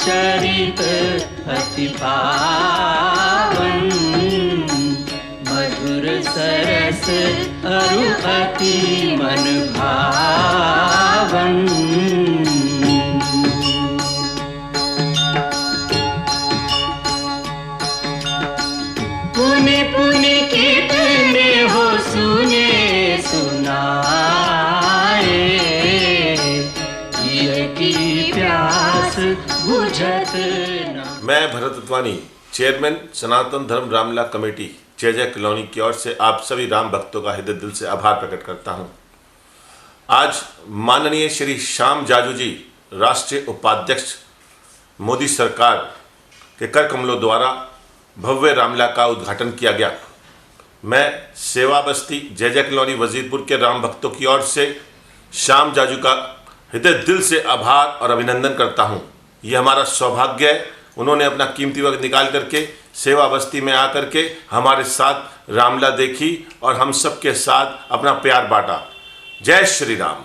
चरित अति पावन, मधुर सरस अरु अति मन भावन। पुनि पुनि कितने हो सुने सुनाए, ये की प्यास बुझत न। मैं भरत अतवानी, चेयरमैन सनातन धर्म रामलीला कमेटी जय जय कॉलोनी की ओर से आप सभी राम भक्तों का हृदय दिल से आभार प्रकट करता हूं। आज माननीय श्री श्याम जाजू जी, राष्ट्रीय उपाध्यक्ष, मोदी सरकार के कर कमलों द्वारा भव्य रामलीला का उद्घाटन किया गया। मैं सेवा बस्ती जय जय कॉलोनी वजीरपुर के राम भक्तों की ओर से श्याम जाजू का हृदय दिल से आभार और अभिनंदन करता हूं। ये हमारा सौभाग्य है, उन्होंने अपना कीमती वक्त निकाल करके सेवा बस्ती में आकर के हमारे साथ रामलीला देखी और हम सबके साथ अपना प्यार बांटा। जय श्री राम।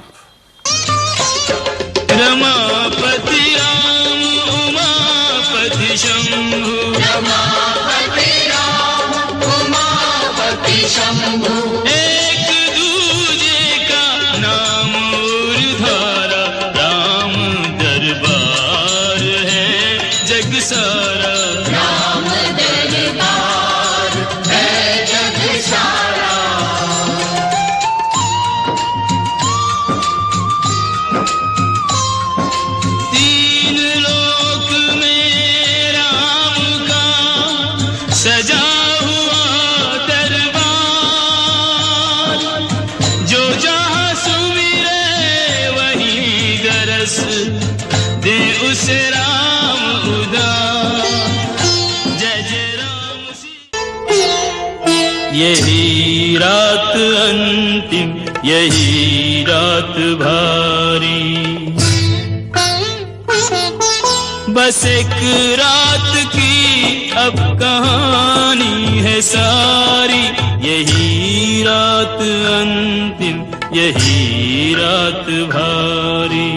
रमापति राम उमापति शंभु, रमापति राम उमापति शंभु, एक दूजे का नाम और धारा, राम दरबार है जग सारा, राम दरबार है जग सारा। तीन लोक में राम का सजा हुआ दरबार, जो जहाँ सुमिरे वहीं गरस दे उसे राम उदार। जय जय राम यही रात अंतिम, यही रात भारी, बस एक रात की अब कहानी है सारी। यही रात अंतिम, यही रात भारी।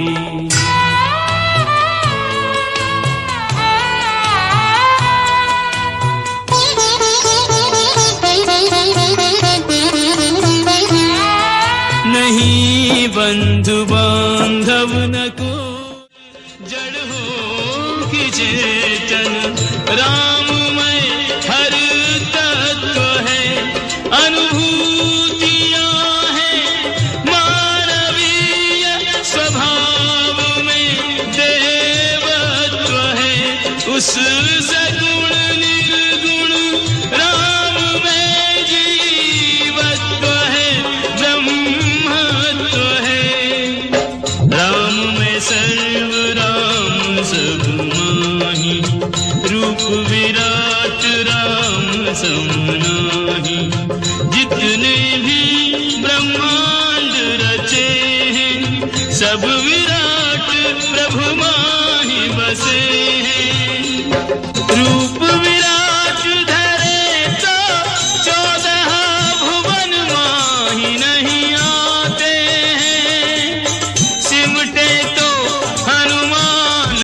नहीं बंधु बांधव न को, जड़ हो कि चेतन, राममय हर तत्व है, अनुभूतियां हैं मानवीय स्वभाव में, देवत्व है उस सगुण निर्गुण, राम में जीवत्व है, ब्रह्मत्व है, राम में सर्व राम सब माही, रूप विराट राम सम